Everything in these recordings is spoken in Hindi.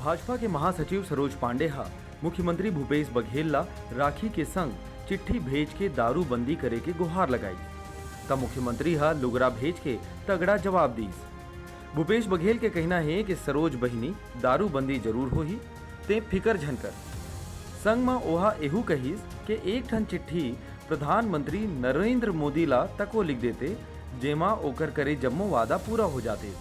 भाजपा के महासचिव सरोज पांडे हा मुख्यमंत्री भूपेश बघेल ला राखी के संग चिट्ठी भेज के दारू बंदी करे के गुहार लगाई। तब मुख्यमंत्री हा लुगरा भेज के तगड़ा जवाब दीस। भूपेश बघेल के कहना है कि सरोज बहिनी दारू बंदी जरूर होही ते फिकर झनकर। संग में ओहा एहू कहिस कि एक ठन चिट्ठी प्रधानमंत्री नरेंद्र मोदी ला तको लिख देते जेमा ओकर करे जम्मो वादा पूरा हो जाते।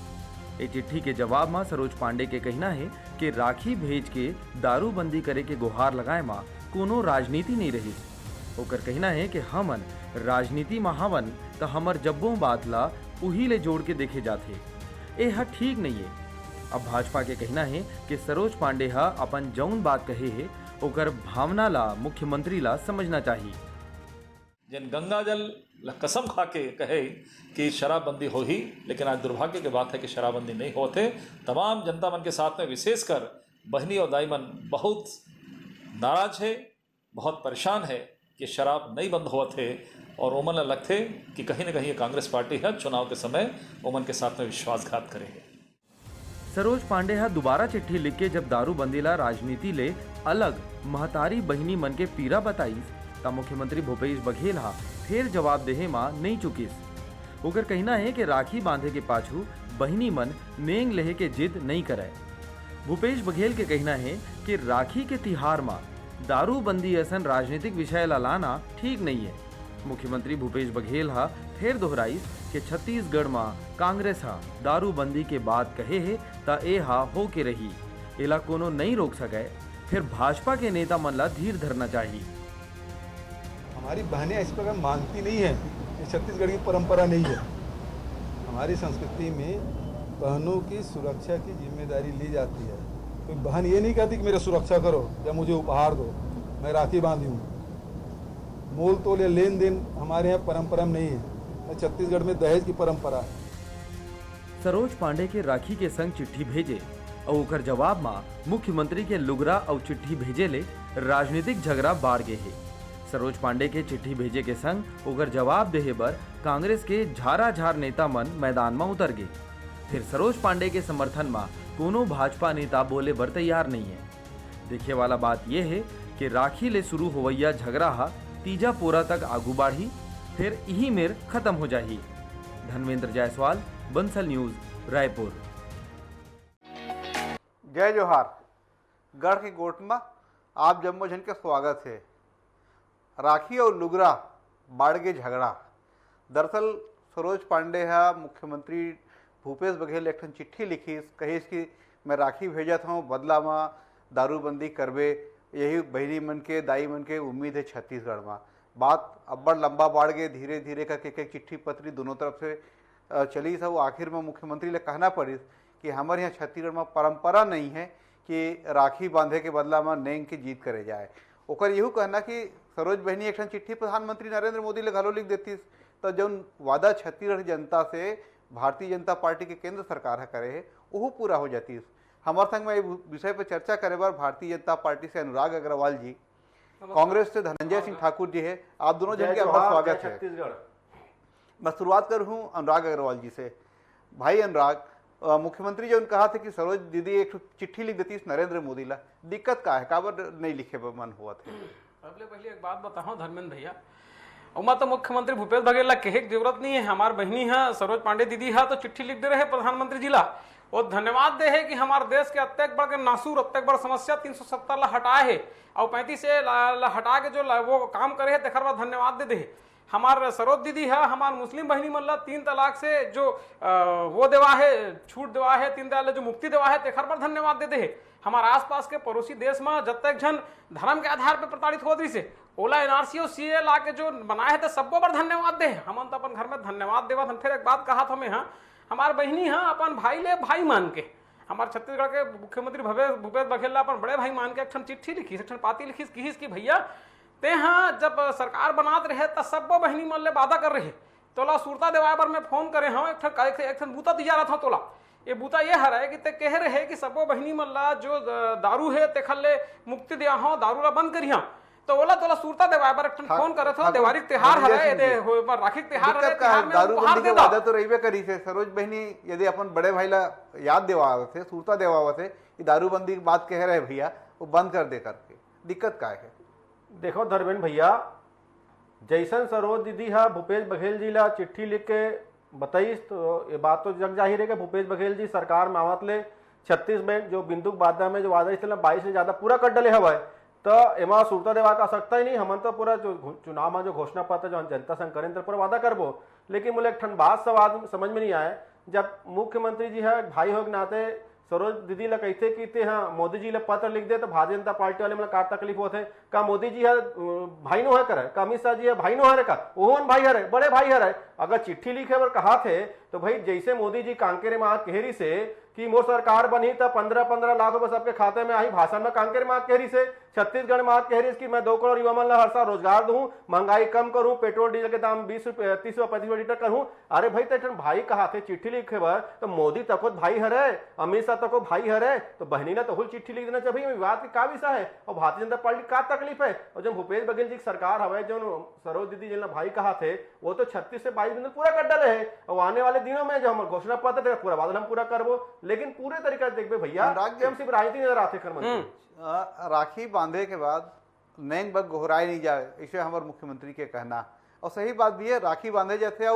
ए चिट्ठी के जवाब में सरोज पांडे के कहना है कि राखी भेज के दारू बंदी करे के गुहार लगाए मा कोनो राजनीति नहीं रही। ओकर कहना है कि हमन राजनीति में हवन तो हमर जब्बों बात ला उही ले जोड़ के देखे जाते। यह ठीक नहीं है। अब भाजपा के कहना है कि सरोज पांडे हा अपन जौन बात कहे है ओकर भावना ला मुख्यमंत्री ला समझना चाहिए। जिन गंगा जल कसम खा के कहे कि शराबबंदी हो ही, लेकिन आज दुर्भाग्य की बात है कि शराबबंदी नहीं होते। तमाम जनता मन के साथ में विशेषकर बहनी और दाई मन बहुत नाराज है, बहुत परेशान है कि शराब नहीं बंद हुआ थे और ओमन लगते कि कहीं न कहीं कांग्रेस पार्टी है चुनाव के समय ओमन के साथ में विश्वासघात करेंगे। सरोज पांडे हा दोबारा चिट्ठी लिख के जब दारू बंदीला राजनीति ले अलग महतारी बहिनी मन के पीरा बताई तब मुख्यमंत्री भूपेश बघेल हा फिर जवाब देहे मां नहीं चुकिस। ओकर कहना है कि राखी बांधे के पाछू बहिनी मन नेंग लेहे के जिद नहीं करे। भूपेश बघेल के कहना है कि राखी के तिहार मां दारू बंदी ऐसा राजनीतिक विषय ला लाना ठीक नहीं है। मुख्यमंत्री भूपेश बघेल हा फिर दोहराई कि छत्तीसगढ़ में कांग्रेस हा दारू बंदी के बात कहे है ता ए हा हो के रही, एला कोनो नहीं रोक सके। फिर भाजपा के नेता मन ला धीर धरना चाहिए। हमारी बहनें इस प्रकार मानती नहीं है, ये छत्तीसगढ़ की परंपरा नहीं है। हमारी संस्कृति में बहनों की सुरक्षा की जिम्मेदारी ली जाती है। कोई बहन ये नहीं कहती कि मेरा सुरक्षा करो या मुझे उपहार दो, मैं राखी बांधी हूँ। मोल तोल या लेन देन हमारे यहाँ परंपरा में नहीं है। छत्तीसगढ़ में दहेज की परंपरा है। सरोज पांडे के राखी के संग चिट्ठी भेजे और ओकर जवाब में मुख्यमंत्री के लुगरा और चिट्ठी भेजे ले राजनीतिक झगड़ा बाढ़ गए है। सरोज पांडे के चिट्ठी भेजे के संग ओकर जवाब देहे बर कांग्रेस के झाराझार नेता मन मैदान में उतर गए। फिर सरोज पांडे के समर्थन में कोनो भाजपा नेता बोले बर तैयार नहीं है। देखे वाला बात यह है कि राखी ले शुरू होवैया झगड़ा हा तीजा पोरा तक आगू बढ़ी फिर यही मेर खत्म हो जाही। धर्मेंद्र जायसवाल, बंसल न्यूज, रायपुर। जय जोहार। गढ़ के गोट में आप जम्मो जन के स्वागत है। राखी और लुगरा बाढ़ के झगड़ा। दरअसल सरोज पांडे हा मुख्यमंत्री भूपेश बघेल एक चिट्ठी लिखी, कही कि मैं राखी भेजत हूँ, बदला में दारूबंदी करबे, यही बहनी मन के दाई मन के उम्मीद है छत्तीसगढ़ में। बात अब्बड़ लंबा बढ़ गए, धीरे धीरे करके एक चिट्ठी पत्री दोनों तरफ से चली सब। आखिर में मुख्यमंत्री ने कहना पड़ी कि हमारे यहाँ छत्तीसगढ़ में परंपरा नहीं है कि राखी बांधे के बदला में नेंग की जीत करे जाए। ओकर यहू कहना कि सरोज बहनी एक चिट्ठी प्रधानमंत्री नरेंद्र मोदी ले घलो लिख देती तो जौन वादा छत्तीसगढ़ जनता से भारतीय जनता पार्टी के केंद्र सरकार है करे है वो पूरा हो जाती। हमारे संग में विषय पर चर्चा करे बार भारतीय जनता पार्टी से अनुराग अग्रवाल जी, कांग्रेस से धनंजय सिंह ठाकुर जी है। आप दोनों जन के आपका स्वागत है। मैं शुरुआत करूँ अनुराग अग्रवाल जी से। भाई अनुराग, मुख्यमंत्री जो कहा था कि सरोज दीदी एक चिट्ठी लिख देती नरेंद्र मोदी ला, दिक्कत का है, काबर नहीं लिखे मन हुआ थे? पहले एक बात बताऊं धर्मेंद्र भैया, उमा तो मुख्यमंत्री भूपेश बघेल ला कहे की जरूरत नहीं है। हमार बहनी है सरोज पांडे दीदी है तो चिट्ठी लिख दे रहे प्रधानमंत्री जी ला और धन्यवाद दे है कि हमारे देश के अत्यंत बड़ नासूर अत्यंत बड़ समस्या 370 ला हटाए है और 35 से हटा के जो वो काम करे है तेखर बाद धन्यवाद दे है। हमार सरोज दीदी है हमार मुस्लिम बहनी मन ला 3 तलाक से जो वो देवा है, छूट देवा है, 3 तलाक जो मुक्ति देवा है तेखर पर धन्यवाद दे है। हमारे आसपास के पड़ोसी देश में जब तक जन धर्म के आधार पर प्रताड़ित हो रही से ओला एनआरसी और सीए ला के जो बनाए है तो सबको पर धन्यवाद दे। हम तो अपन घर में धन्यवाद देवा। फिर एक बात कहा था मैं, हाँ हमारे बहनी हाँ अपन भाई ले भाई मान के हमारे छत्तीसगढ़ के मुख्यमंत्री भूपेश बघेल ला अपन बड़े भाई मान के एक चिट्ठी लिखी, एक पाती लिखी कि भैया ते हाँ जब सरकार बनात रहे तब सबो बहनी मन ले वादा कर रहे तोला सूरता देवाए पर मैं फोन करे हाँ एक बूता दिया रहा था तोला। ये बूता ये हर है कि ते कह रहे कि सबो बहनी मन ला जो दारू है तेखल ले मुक्ति दिया हाँ, दारू ला बंद करिया तो ओला तोला सूरता देवा बर फोन करे थो दिवाली त्योहार हरे दे राखी त्योहार हरे त्योहार में दारूबंदी के वादा तो रहीबे करी थे। सरोज बहनी यदि अपन बड़े भाई ला याद देवावत थे, सूरता देवावत थे कि दारूबंदी की बात कह रहे भैया वो बंद कर दे करके, दिक्कत क्या है? देखो धर्मेंद्र भैया, जैसन सरोज दीदी है भूपेश बघेल जी ला चिट्ठी लिख के बताइस, तो ये बात तो जग जाहिर है कि भूपेश बघेल जी सरकार में आवत ले 36 में जो बिंदु वादा में जो वादा इस 22 से ज्यादा पूरा कर डले हवा है, तो एमा सूरता देवा का सकता ही नहीं। हमन तो पूरा जो चुनाव में जो घोषणा पत्र जो जनता संग करें तो पूरा वादा करबो। लेकिन मुझे एक ठन बात सवाल समझ में नहीं आए, जब मुख्यमंत्री जी है भाई हो के नाते सरोज दीदी ला कहते कि ते हाँ मोदी जी ला पत्र लिख दे तो भारतीय जनता पार्टी वाले मतलब का तकलीफ होते का मोदी जी है भाई नो है करे का अमित शाह जी है भाई नो है का ओहन भाई हरे बड़े भाई हरे। अगर चिट्ठी लिखे पर कहा थे तो भाई जैसे मोदी जी कांकेरे में केहरी से कि मोर सरकार बनी तो 15-15 लाख रुपए सबके खाते में आई, भाषण में कांकेर में केहरी से छत्तीसगढ़ में केहरी कि मैं 2 करोड़ युवा मन ला हर साल रोजगार दूं, महंगाई कम करूं, पेट्रोल डीजल के दाम 20 रुपए 30 रुपए 35 रुपए लीटर करूं। अरे भाई तो भाई कहा थे चिट्ठी लिखे बर तो मोदी तको भाई हरे, अमित शाह तको भाई हरे, तो बहनी ने तो चिट्ठी लिख देना चाहिए। विवाद की का विषय है और भारतीय जनता पार्टी का तकलीफ है। और जब भूपेश बघेल जी की सरकार हवे जो सरोज दीदी जिन भाई कहा थे वो तो 36 से 22 दिन पूरा कर डाले है और आने वाले दिनों में जो हमारे घोषणा पत्र पूरा वादल हम पूरा करबो। लेकिन पूरे तरीका देखबे भैया हम सिर्फ राजनीति नजर आते कर राखी बांधे के बाद नैंग बग गोहराई नहीं जाए, इसे हमारे मुख्यमंत्री के कहना। और सही बात भी है, राखी बांधे जाते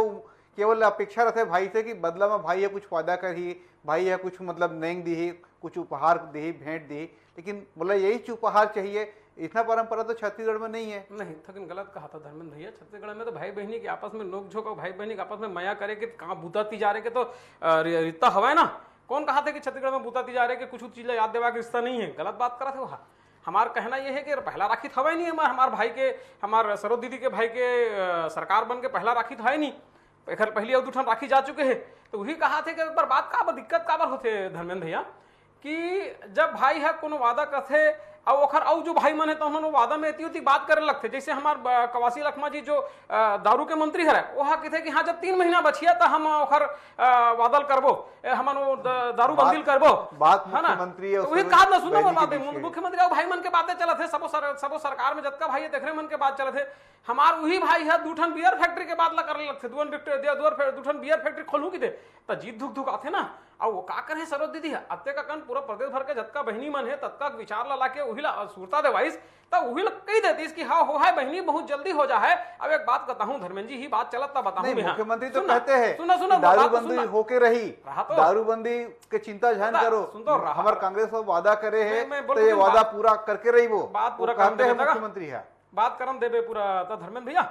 केवल अपेक्षा रहते भाई से कि बदला में भाई है कुछ वादा करी, भाई है कुछ मतलब नैंग दी, कुछ उपहार दी, भेंट दी, लेकिन बोला यही उपहार चाहिए। इतना परंपरा तो छत्तीसगढ़ में नहीं है। नहीं लेकिन गलत कहा था धर्मेंद्र भैया, छत्तीसगढ़ में तो भाई बहनी के आपस में नोक झोंक और भाई बहनी के आपस में मया करे कि कहाँ बूताती जा रहे के तो रिश्ता हवा है ना। कौन कहा था कि छत्तीसगढ़ में बूताती जा रहे कि कुछ चीजें याद देवा के रिश्ता नहीं है, गलत बात करा थे वहाँ। हमारा कहना यह है कि पहला राखी था ही नहीं हमारे भाई के, हमारे सरोज दीदी के भाई के सरकार बन के पहला राखी था ही नहीं, पहली और दूठन राखी जा चुके हैं। तो वही कहा थे कि एक बार बात का दिक्कत का बार होते धर्मेंद्र भैया कि जब भाई है कोनो वादा करते और ओखर और जो भाई मन है तो उन्होंने वादा में इतनी उतनी बात करे लगते। जैसे हमार कवासी लखमा जी जो दारू के मंत्री है वहाँ कहते कि हाँ जब 3 महीना बचिया तो हम ओखर वादल करबो, हम दारू बंदिल करबो, बात है ना। मुख्यमंत्री वही कहा ना सुनो बात मुख्यमंत्री और भाई मन के बातें चला थे, सबो सरकार में जतका भाई देख रहे मन के बात चला थे। हमार वही भाई है दूठन बियर फैक्ट्री के बात ला कर लगते, दूठन बियर फैक्ट्री खोलू की दे तो जीत धुक धुक आते ना। और वो का करे सरोज दीदी है अत्ते का कन पूरा प्रदेश भर के जतका बहनी मन है तत्का विचार ला के वही ला सूरता देवाइस तो वही ला कही देती इसकी हाँ हो है बहनी बहुत जल्दी हो जाए। अब एक बात कहता हूँ धर्मेंद्र जी ही बात चलत था बताऊं मुख्यमंत्री तो कहते हैं सुनो दारूबंदी होके रही, दारूबंदी के चिंता ध्यान करो, हमारे कांग्रेस वादा करे है तो ये वादा पूरा करके रही। वो बात पूरा कहते हैं मुख्यमंत्री है, बात करन देबे पूरा। तो धर्मेंद्र भैया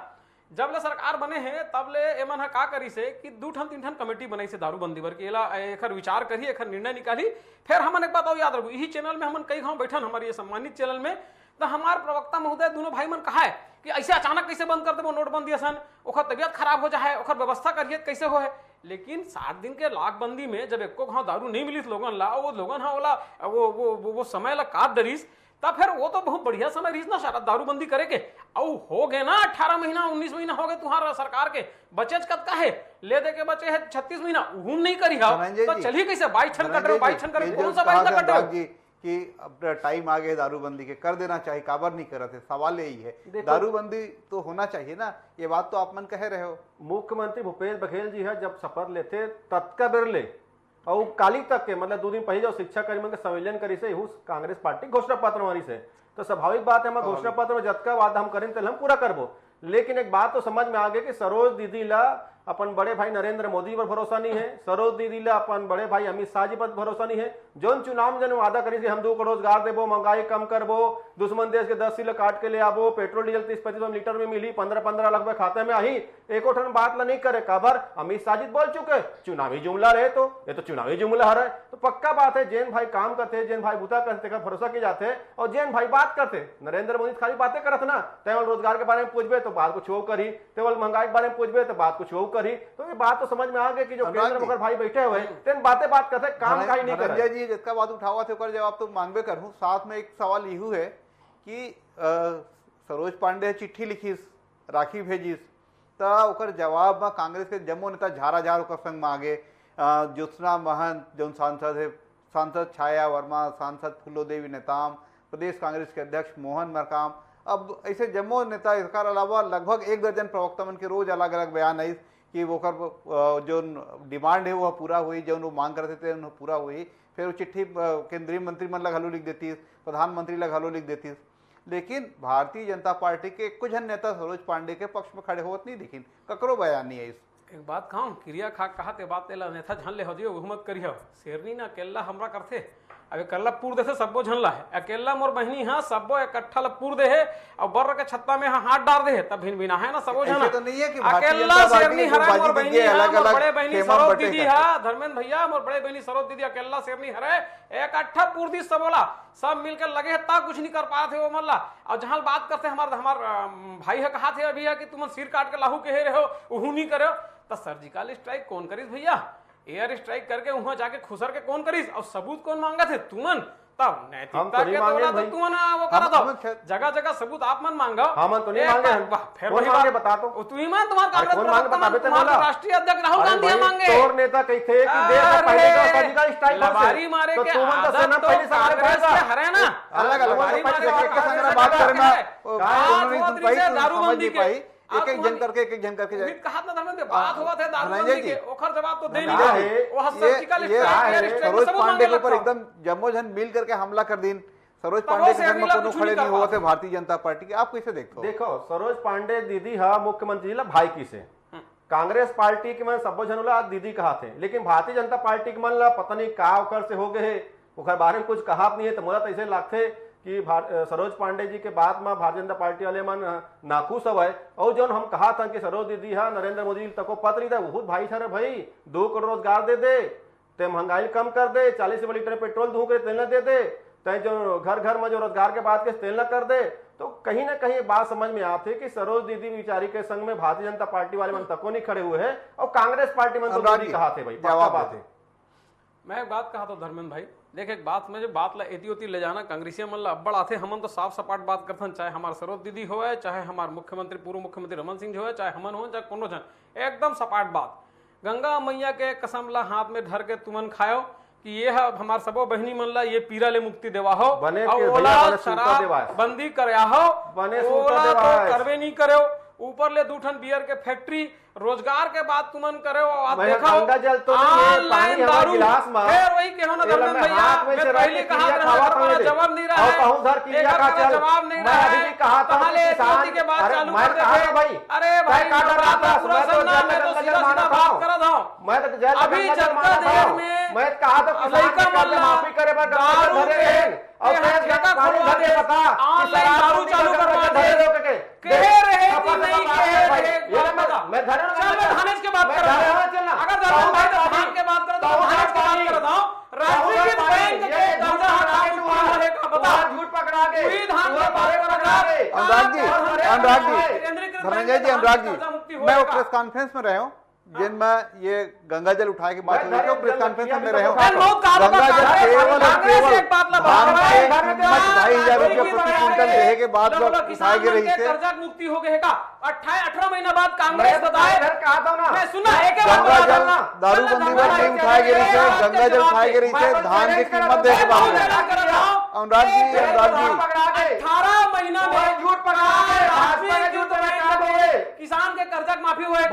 जब ले सरकार बने हैं तब ले एमन का करी से कि 2-3 कमेटी बनाई से दारूबंदी बर केला एखर विचार करी, एखर निर्णय निकाली। फिर हमन एक बात और याद रखो, यही चैनल में हमन कई घाव बैठन हमारे ये सम्मानित चैनल में तो हमार प्रवक्ता महोदय दोनों भाई मन कहा है कि ऐसे अचानक कैसे बंद कर देबो नोटबंदी असन, ओखर तबियत खराब हो जाए, ओखर व्यवस्था करिए कैसे हो है। लेकिन 60 दिन के लाकबंदी में जब एको घाव दारू नहीं मिली लोगन ला, वो लोगन हाँ ओला वो समय ला काट डरीस, तब फिर वो तो बहुत बढ़िया समय रही ना शायद दारूबंदी करे के। और हो गए ना 18 महीना 19 महीना हो गए तुम्हारा सरकार के, बचे कद का है ले दे के बचे है 36 महीना घूम नहीं करी तो चलिए कैसे 22 छन कट रहे हो, 22 छन करे कौन सा 22 कट रहे हो कि अब टाइम आ गया दारूबंदी के कर देना चाहिए, काबर नहीं कर रहे। सवाल यही है दारूबंदी तो होना चाहिए ना, ये बात तो आप मन कह रहे हो। मुख्यमंत्री भूपेश बघेल जी है जब शपथ लेते तत्का बिरले और काली तक के मतलब 2 दिन पहले जो शिक्षा कर्मी के संविलियन करी से कांग्रेस पार्टी घोषणा पत्र मारी से, तो स्वाभाविक बात है हम घोषणा पत्र में जतका वादा हम करें तो हम पूरा करबो। लेकिन एक बात तो समझ में आ गई कि सरोज दीदी ला अपन बड़े भाई नरेंद्र मोदी पर भरोसा नहीं है, सरोज दीदी ला अपन बड़े भाई अमित शाह जी पर भरोसा नहीं है। जोन चुनाव में जन वादा करी हम 2 करोड़ रोजगार देबो, महंगाई कम करबो, दुश्मन देश के 10 किलो काट के ले आबो, पेट्रोल डीजल 30-35 लीटर में मिली, 15-15 लाख रुपए खाते में आई, एको ठन बात ला नहीं करे। काबर अमित शाह जी बोल चुके चुनावी जुमला रहे तो ये तो चुनावी जुमला हर है। तो पक्का बात है जैन भाई काम करते, जैन भाई बुता करते का भरोसा किए जाते और जैन भाई बात करते। नरेंद्र मोदी खाली बातें करत ना, केवल रोजगार के बारे में पूछबे तो बात कुछ वो करी, केवल महंगाई के बारे में पूछबे तो बात कुछ वो करी। तो ये बात तो समझ में आ गया कि जो केंद्र में भाई बैठे हुए तेन बात करते, काम का ही नहीं कर रहे जी। जिसका बात उठावा थे ओकर जवाब तो मांगबे करूं। साथ में एक सवाल यू है कि सरोज पांडे चिट्ठी लिखिस, राखी भेजिस, तो ओकर जवाब में कांग्रेस के जम्मू नेता झाराझार ओकर संग मांगे। ज्योत्सना महंत जो सांसद है, सांसद छाया वर्मा, सांसद फूलोदेवी नेताम, प्रदेश कांग्रेस के अध्यक्ष मोहन मरकाम अब ऐसे जम्मू नेता इसका अलावा लगभग 1 दर्जन प्रवक्ता मन के रोज अलग अलग बयान आई कि वो कर जो डिमांड है वो पूरा हुई, जो वो मांग करते थे उन्हें पूरा हुई। फिर वो चिट्ठी केंद्रीय मंत्री मन लग हलो लिख देती, प्रधानमंत्री लग हलो लिख देती। लेकिन भारतीय जनता पार्टी के कुछ नेता सरोज पांडे के पक्ष में खड़े होत नहीं दिखिन, ककरो बयान नहीं है इस। एक बात कहूँ, क्रिया खा कहा ते बात तेला नेता झन ले हो दियो बहुमत करियो, शेरनी ना अकेला हमरा करथे, अब अकेला पूर दे से सबो झन ला है, अकेला मोर बहनी हाँ सबो इकट्ठा ला पूर दे है और बर के छत्ता में हाँ हाथ डाल दे है तब भिन भिना है ना सबो झन। तो नहीं है कि अकेला शेरनी हरे मोर बहनी हाँ, मोर बड़े बहनी सरोज दीदी हाँ, धर्मेंद्र भैया मोर बड़े बहनी सरोज दीदी अकेला शेरनी हरे इकट्ठा पूर दी सबोला सब मिलकर लगे है ता कुछ नहीं कर पाए थे वो मल्ला। और जहां बात करते हमार भाई है कहा थे अभी है कि तुम सिर काट के लाहू कहे रहे हो उहू नहीं करे तो सर्जिकल स्ट्राइक कौन करीस भैया, एयर स्ट्राइक करके वहां जाके खुसर के कौन करीस और सबूत कौन मांगा थे तुमन, तब नैतिकता के तोला तो तुमन वो करा दो, जगह जगह सबूत आप मन मांगो। हम तो नहीं मांगे, फिर वही मांगे बता दो तू ही मान तुम्हारा कांग्रेस कौन मांगे बताबे ते बोला, राष्ट्रीय अध्यक्ष राहुल गांधी मांगे तोर नेता कही थे कि देश का पहले का सर्जिकल स्ट्राइक लबारी मारे के आदत तो कांग्रेस के हरे ना, अलग अलग लबारी मारे के संग बात करना दारूबंदी के एक जन करके जाए कहा था धर्मेंद्र बात हुआ थे दारूबंदी के ओखर जवाब तो दे नहीं ये रहे वो सर्जिकल स्ट्राइक सरोज पांडे के ऊपर एकदम जम्मो जन मिल करके हमला कर दिन। सरोज पांडे के संग कोनो खड़े नहीं हुए थे भारतीय जनता पार्टी के, आप कैसे देखते हो? देखो सरोज पांडे दीदी हा मुख्यमंत्री ला भाई की से कांग्रेस पार्टी के मन सबो जनला दीदी कहा थे, लेकिन भारतीय जनता पार्टी के मन ला पता नहीं का ओकर से हो गए ओकर बारे में कुछ कहा नहीं है। तो मोला तो ऐसे लगते कि सरोज पांडे जी के बाद में भारतीय जनता पार्टी वाले मन नाखुश हवे और जो हम कहा था कि सरोज दीदी हा नरेंद्र मोदी तको पत्र था बहुत भाई सारे भाई 2 करोड़ रोजगार दे दे, ते महंगाई कम कर दे, 40 रुपये लीटर पेट्रोल धू के तेल न दे दे, ते जो घर घर में जो रोजगार के बाद के तेल न कर दे। तो कहीं ना कहीं बात समझ में आती है कि सरोज दीदी बेचारी के संग में भारतीय जनता पार्टी वाले मन तको नहीं खड़े हुए हैं और कांग्रेस पार्टी में तो दीदी कहा थे भाई बात है। मैं एक बात कहा था धर्मेंद्र भाई, देख एक बात में जो बात ला एती ओती ले जाना कांग्रेसिया मन ला अब्बड़ आते, हमन तो साफ सपाट बात करथन, चाहे हमार सरोज दीदी हो चाहे हमार मुख्यमंत्री पूर्व मुख्यमंत्री रमन सिंह जो है, चाहे हमन हो चाहे कोनो जन, एकदम सपाट बात। गंगा मैया के कसम ला हाथ में धर के तुमन खाओ कि ये है हमार सबो बहनी मन ला ये पीरा ले मुक्ति देवा हो और ओला शराब बंदी करया हो, ओला तो करवे नहीं करे, ऊपर ले 2 ठन बियर के फैक्ट्री रोजगार के बाद तुमन करे देखा गंगा जल तो ऑनलाइन दारू गिलास में फिर वही कहो ना धर्मेंद्र भैया मैं पहले कहा था जवाब नहीं रहा है और घर किया का चल जवाब नहीं रहा है, अभी कहा था किसान के बाद चालू कर दे भाई, अरे भाई पूरा सुनना, मैं तो सीधा सीधा बात कर रहा हूं, मैं तो जेल अभी जनता देर में मैं कहा था लड़का कर्ज माफी करे बा दारू और जगह खोलवा दे, ऑनलाइन दारू चालू करवा दे, कह रहे कि नहीं कह रहे मैं घर धानेश के बात कर रहा हूं, अगर धर्मेंद्र भाई तो धान के बात करो तो धानेश की बात कर रहा हूं, राष्ट्रीय बैंक के कर्जा हटा के का बता झूठ पकड़ा के पूरी धान के बात कर रहे अनुराग जी, मैं वो प्रेस कॉन्फ्रेंस में रहे हूँ जिनमें ये गंगा जल उठाए के बात हो रही है, प्रेस कॉन्फ्रेंस में रहे हूँ। गंगा जल केवल और केवल धान के कीमत 2,500 रुपये प्रति क्विंटल रहे के बाद उठाए गए रही थे। कर्जा मुक्ति हो गए का 18 महीना बाद कांग्रेस बताए कहा था ना, मैं सुना एक गंगा जल दारूबंदी पर नहीं उठाए गए रही थे, गंगा जल उठाए गए रही थे धान की कीमत दे के बाद। अनुराग जी 18 महीना में झूठ किसान के कर्जा माफी हुए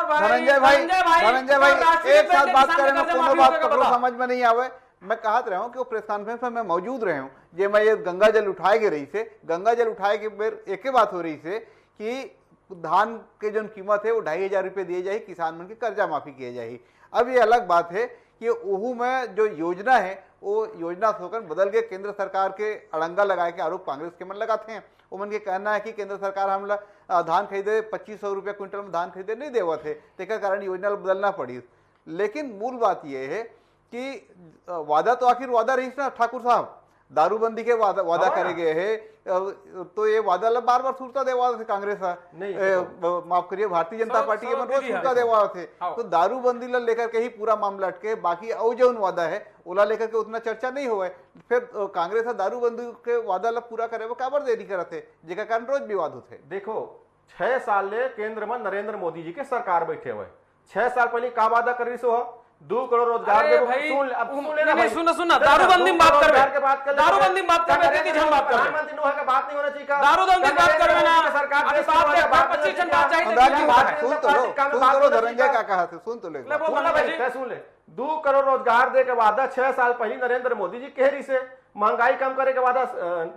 धनंजय भाई एक साथ बात करें ना, कोनो बात करो समझ में नहीं आवे। मैं कहत रहा हूँ कि वो प्रेस कॉन्फ्रेंस में मैं मौजूद रहे हूँ जे मैं ये गंगा जल उठाए के रही से, गंगा जल उठाए के बेर एक बात हो रही से कि धान के जो कीमत है वो 2,500 रुपये दिए जाए, किसान मन की कर्जा माफी किए जाए। अब ये अलग बात है कि ओहू में जो योजना है वो योजना होकर बदल के केंद्र सरकार के अड़ंगा लगाए के आरोप कांग्रेस के मन लगाते हैं। उमन के कहना है कि केंद्र सरकार हम धान खरीदे 2,500 रुपये क्विंटल में धान खरीदे नहीं देवा थे, तेका कारण योजना बदलना पड़ी। लेकिन मूल बात यह है कि वादा तो आखिर वादा रही ना ठाकुर साहब, दारूबंदी के वादा करे गए है, तो ये वादा बार बार सूरता देवा थे कांग्रेस माफ करिए भारतीय जनता पार्टी के मन रोज सूरता देवा थे। तो दारूबंदी ला लेकर के ही पूरा मामला अटके, बाकी और जो वादा है ओला लेकर के उतना चर्चा नहीं हुआ। फिर कांग्रेस दारूबंदी के वादा ला पूरा करे वो काबर देरी करते, जेका कारण रोज विवाद होते। देखो 6 साल ले केंद्र में नरेंद्र मोदी जी के सरकार बैठे हुए, 6 साल पहले का वादा करी सो 2 करोड़ रोजगार अरे दे भाई, सुन अब सुन नहीं, लेना नहीं, भाई सुनो, दारूबंदी में बात कर रहे हैं। बात कर दारूबंदी में बात कर रहे हैं कि हम बात कर रहे हैं। प्रधानमंत्री नोहा का बात नहीं होना चाहिए का दारूबंदी की बात कर रहे हैं ना। सरकार अभी बात है, 25 जन बात चाहिए। अनुराग जी, भारतीय सुन जनता तो लो, पार्टी का सुन बात तो लो, करना धनंजय चाहिए। क्या कहा था, सुन तो ले एक बार। बोलो ना भाई। सुन ले 2 करोड़ रोजगार दे के वादा 6 साल पहले नरेंद्र मोदी जी केहरी से, महंगाई कम करे के वादा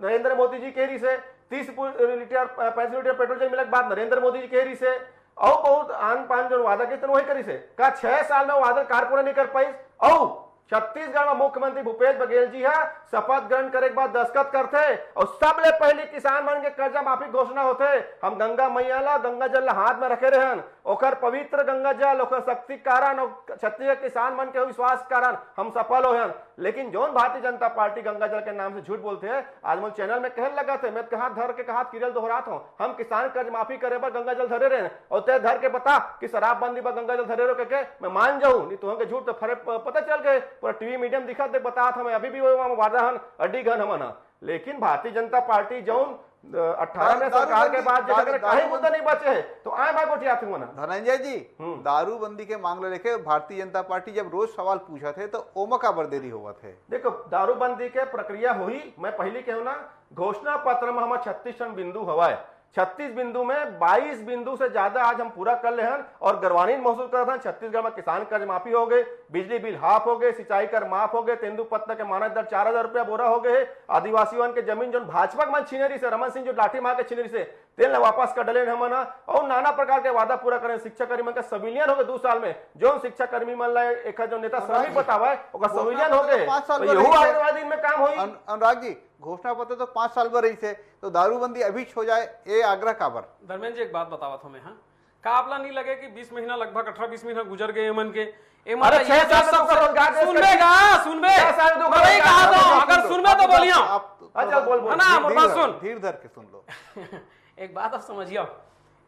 नरेंद्र मोदी जी केहरी से, 30 लीटर 35 लीटर पेट्रोल जे मिलक बाद नरेंद्र मोदी जी केहरी से, और बहुत आन पान जो वादा के वही करी से का 6 साल में वादा कार पूरा नहीं कर पाई। और छत्तीसगढ़ में मुख्यमंत्री भूपेश बघेल जी है शपथ ग्रहण करे के बाद दस्तखत करते और सबले पहले किसान मन के कर्जा माफी घोषणा होते। हम गंगा मैया ला गंगा जल हाथ में रखे रहन, ओकर पवित्र गंगा जल ओकर शक्ति कारण और छत्तीसगढ़ किसान मन के विश्वास कारण हम सफल हो। लेकिन जो भारतीय जनता पार्टी गंगा जल के नाम से झूठ बोलते हैं, आज मैं चैनल में कहने लगा थे, मैं हाथ धर के हाथ किरल दोहरात हूं, हम किसान कर्ज माफी करे पर गंगा जल धरे रहे और ते धर के बता कि शराबबंदी पर गंगा जल धरे रहो के मैं मान जाऊं नहीं तो झूठ तो फर्क पता चल गए पूरा टीवी मीडियम दिखा दे बता था मैं अभी भी वो वादा हन अड्डी घन हमन। लेकिन भारतीय जनता पार्टी जौन 18 में सरकार के बाद जैसे कहीं मुद्दा नहीं बचे है तो आए भाई गोटिया थे मना। धनंजय जी, दारूबंदी के मामले लेके भारतीय जनता पार्टी जब रोज सवाल पूछा थे तो ओमा का बरदेरी हुआ थे। देखो दारूबंदी के प्रक्रिया हुई, मैं पहले कहूँ ना घोषणा पत्र में हमारा 36 बिंदु हवा है, 36 बिंदु में 22 बिंदु से ज्यादा आज हम पूरा कर ले हैं और गर्वान्वित महसूस कर रहे हैं। छत्तीसगढ़ में किसान कर्ज माफी हो गए, बिजली बिल हाफ हो गए, सिंचाई कर माफ हो गए, तेंदुपत्ता के मानक दर 4000 रुपया बोरा हो गए, आदिवासियों के जमीन जो भाजपा के मन छिनेरी से रमन सिंह जो लाठी मार के छिनेरी से तेल वापस कर डले हम और नाना प्रकार के वादा पूरा करें। शिक्षा कर्मी मन का सविलियन हो गए 2 साल में, जो शिक्षा कर्मी मन ला एक जो नेता श्रमिक बतावा है सविलियन हो गए, आगे में काम हुई। अनुराग जी, घोषणा पत्र तो 5 साल पर रही थे, तो दारूबंदी अभी हो जाए ये आग्रह काबर। धर्मेंद्र जी एक बात बतावा था मैं, हाँ का आपला नहीं लगे कि 20 महीना लगभग 18-20 महीना गुजर गए मन के अरे 6 साल सब रोजगार सुनबे कहा था, अगर सुनबे तो बोलिए अच्छा बोल बोल ना मोर बात सुन, धीर धर के सुन लो। एक बात आप समझिए,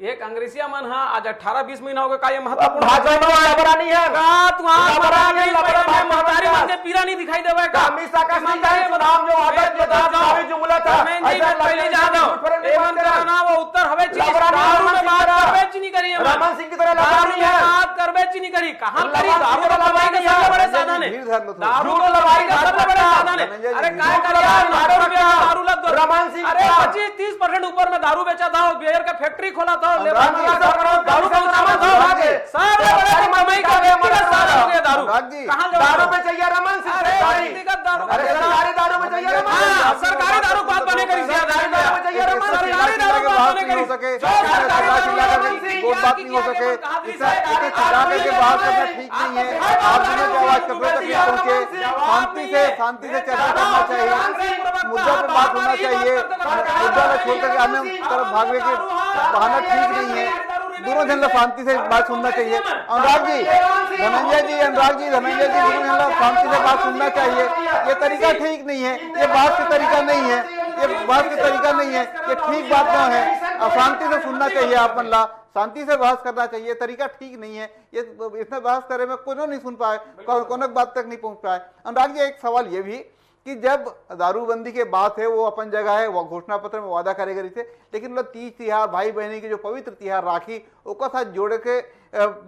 ये कांग्रेसिया मन हाँ आज 18-20 महीना हो गए का ये महत्वपूर्ण नहीं है का तुम्हारा महतारी मन के पीरा नहीं दिखाई देवे का हमेशा का नाम जो आदत बता जुमला था ऐसा पहले जा दो एवं करना वो उत्तर हवे चीज दारू में बात करबे ची नहीं करी रमन सिंह की तरह लबानी है बात करबे ची नहीं करी कहां करी दारू तो लबाई का सबसे बड़े साधन है, दारू तो लबाई का सबसे बड़े साधन है। अरे काय कर यार दारू लग दो रमन सिंह अरे 25-30% ऊपर में दारू बेचा था, बियर का फैक्ट्री खोला था, दारू का सामान था सारे बड़े कमाई का व्यक्तिगत साधन हो गया दारू। कहां दारू में चाहिए रमन सिंह व्यक्तिगत दारू, अरे सरकारी दारू में चाहिए रमन, सरकारी दारू बात बने करी सरकारी दारू में चाहिए रमन, सरकारी दारू बात बने करी सके सरकारी वो बात नहीं हो सके, इसे चिल्ला के बात करना ठीक नहीं है। आप दोनों की आवाज कब्र तक पहुंचे, शांति से चर्चा करना चाहिए, मुद्दा पे बात होना चाहिए, मुद्दा को छोड़ करके अन्य तरफ भागने के बहाना ठीक नहीं है। दोनों जन शांति से बात सुनना चाहिए। अनुराग जी, धनंजय जी, अनुराग जी, धनंजय जी, दोनों जन शांति से बात सुनना चाहिए। ये तरीका ठीक नहीं है, ये बात का तरीका नहीं है, ये बात का तरीका नहीं है, ये ठीक बात न है। शांति से सुनना चाहिए, अपन ला शांति से बहस करना चाहिए, तरीका ठीक नहीं है। ये इतना बहस करे में कोनो नहीं सुन पाए, कोनो बात तक नहीं पहुंच पाए। अनुराग जी, एक सवाल ये भी कि जब दारूबंदी के बात है वो अपन जगह है, वो घोषणा पत्र में वादा करे गई थे, लेकिन मतलब तीज तिहार, भाई बहनी के जो पवित्र तिहार राखी उसका साथ जोड़े के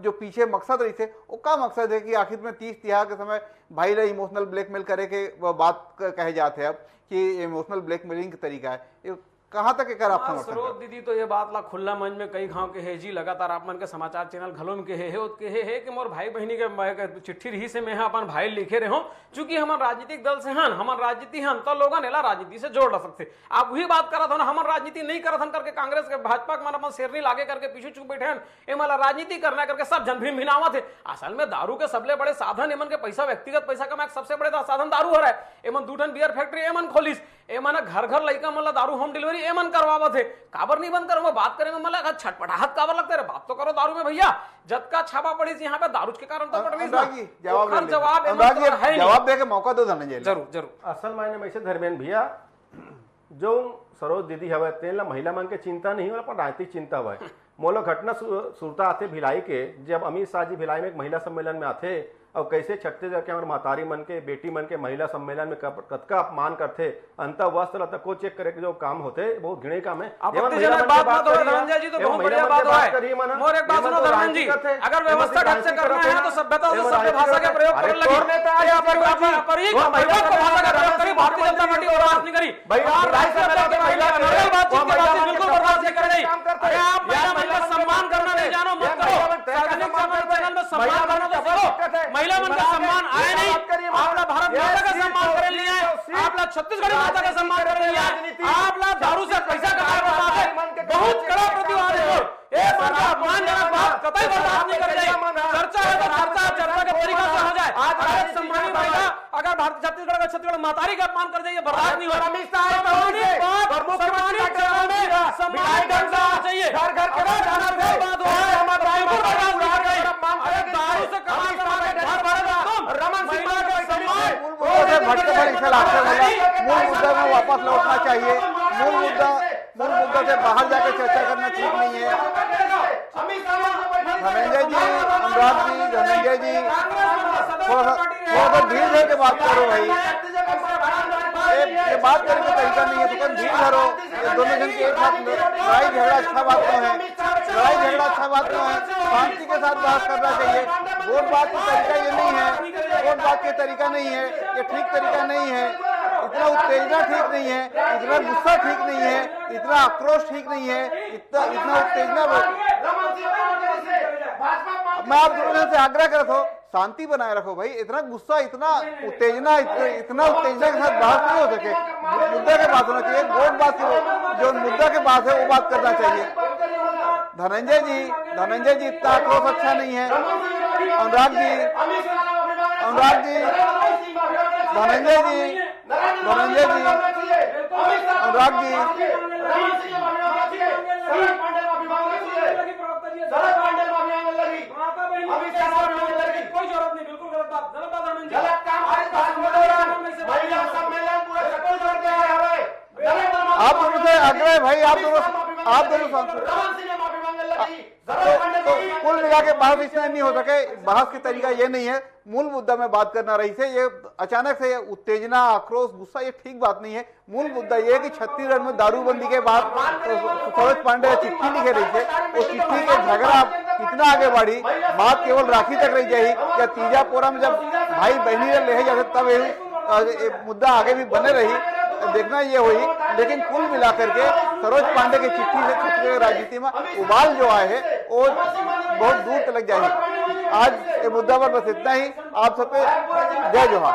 जो पीछे मकसद रही थे, वो का मकसद है कि आखिर में तीज तिहार के समय भाई ला इमोशनल ब्लैकमेल करे के बात कहे जाते हैं अब कि इमोशनल ब्लैकमेलिंग का तरीका है, कहां तक एक आप समर्थन सरोज दीदी तो ये बात ला खुला मंच में कई गांव के है जी, लगातार आप मन के समाचार चैनल घलों में के है कि मोर भाई बहनी के चिट्ठी रही से मैं अपन भाई लिखे रहे हो, चूंकि हमार राजनीतिक दल से हन, हमार राजनीति हन तो लोग एला राजनीति से जोड़ सकते। आप वही बात करत हो ना, हमार राजनीति नहीं करत हन करके कांग्रेस के भाजपा के मन अपन शेरनी लागे करके पीछे चुप बैठे हन, ए मला राजनीति करना करके सब जन भिन भिनावा थे। असल में दारू के सबले बड़े साधन एमन के पैसा, व्यक्तिगत पैसा कमाए सबसे बड़े साधन दारू हो रहा है। एमन 2 टन बियर फैक्ट्री एमन खोलिस, एमन घर घर लइका मन दारू होम डिलीवरी एमन करवावा थे, काबर नहीं बंद करो। बात करें में मला छटपटाहट काबर लगता है, बात तो करो दारू में भैया, जद का छापा पड़ी यहाँ पे दारू के कारण तो पड़ रही जवाब दे के मौका दो धनंजय। जरूर जरूर। असल मायने में से धर्मेंद्र भैया जो सरोज दीदी हवे तेला महिला मन के चिंता नहीं होला, पर राजनीतिक चिंता हवे। मोलो घटना सुरता आते भिलाई के, जब अमित शाह जी भिलाई में एक महिला सम्मेलन में आते और कैसे छत्तीसगढ़ के हमारे महतारी मन के, बेटी मन के महिला सम्मेलन में कतका अपमान करते, अंत वस्त्र तक को चेक करे के जो काम होते बहुत घिणे काम है। आपत्तिजनक बात मत हो धनंजय जी, तो बहुत बढ़िया बात है। मोर एक बात सुनो धनंजय जी, अगर व्यवस्था ढंग से करना है तो सभ्यता से सभ्य भाषा का प्रयोग करने लगी, भारतीय जनता पार्टी और बात नहीं करी, बिल्कुल बर्दाश्त नहीं कर रही। अरे आप महिला का सम्मान करना नहीं जानो, मत करो। सार्वजनिक चैनल में सम्मान करना तो करो, महिला मन का सम्मान आए नहीं, आप लोग भारत माता का सम्मान कर लिए हैं, आप लोग छत्तीसगढ़ी माता का सम्मान कर लिए हैं, आप लोग दारू से पैसा कमाए, बहुत कड़ा प्रतिवाद है। एक बार का अपमानजनक बात कतई बर्दाश्त नहीं कर रहे। चर्चा है तो चर्चा के तरीका से हो जाए। आज सम्मानी महिला अगर भारत छत्तीसगढ़ का छत्तीसगढ़ मातारी का अपमान कर जाइए, बर्दाश्त नहीं हो रहा। चाहिए घर घर बात हो है, मूल मुद्दा में वापस लौटना चाहिए। मूल मुद्दा से बाहर जाकर चर्चा करना ठीक नहीं है। धनंजय जी, अनुराग जी, धनंजय जी, थोड़ा सा धीरे के बात करो भाई, ये बात करने का तरीका नहीं है, तो धीरे धरो। दोनों जन के एक साथ लड़ाई झगड़ा अच्छा बात तो है, लड़ाई झगड़ा अच्छा बात तो है, शांति के साथ बात करना चाहिए। वोट बात का तरीका ये नहीं है, वोट बात के तरीका नहीं है, ये ठीक तरीका नहीं है। इतना उत्तेजना ठीक नहीं है, इतना गुस्सा ठीक नहीं है, इतना आक्रोश ठीक नहीं है, इतना उत्तेजना। मैं आप दोनों से आग्रह करता हूँ, शांति बनाए रखो भाई। इतना गुस्सा, इतना उत्तेजना, इतना उत्तेजना के साथ बात नहीं हो सके। मुद्दा के बात होना चाहिए, वोट बात जो मुद्दा के बात है वो बात करना चाहिए। धनंजय जी इतना आक्रोश अच्छा नहीं है। अनुराग जी, धनंजय जी, अनुराग जी, कोई जरूरत नहीं, बिल्कुल गलत बात, गलत बात धनंजय। आप दोनों से आग्रह भाई, आप दोनों तो कुल मिला के बहस इसमें नहीं हो सके। बहस की तरीका ये नहीं है, मूल मुद्दा में बात करना रही से। ये अचानक से उत्तेजना, आक्रोश, गुस्सा ये ठीक बात नहीं है। मूल मुद्दा ये है कि छत्तीसगढ़ में दारूबंदी के बाद सरोज पांडे चिट्ठी लिखे रही थे, वो चिट्ठी के झगड़ा कितना आगे बढ़ी, बात केवल राखी तक रही जाए या तीजा पोरा में जब भाई बहनी ले जाते तब ये मुद्दा आगे भी बने रही, देखना ये हुई। लेकिन कुल मिलाकर के सरोज पांडे की चिट्ठी से छत्तीसगढ़ राजनीति में उबाल जो आए है वो बहुत दूर तक जाएगी। आज ये मुद्दा पर बस इतना ही। आप सबके जय जोहार।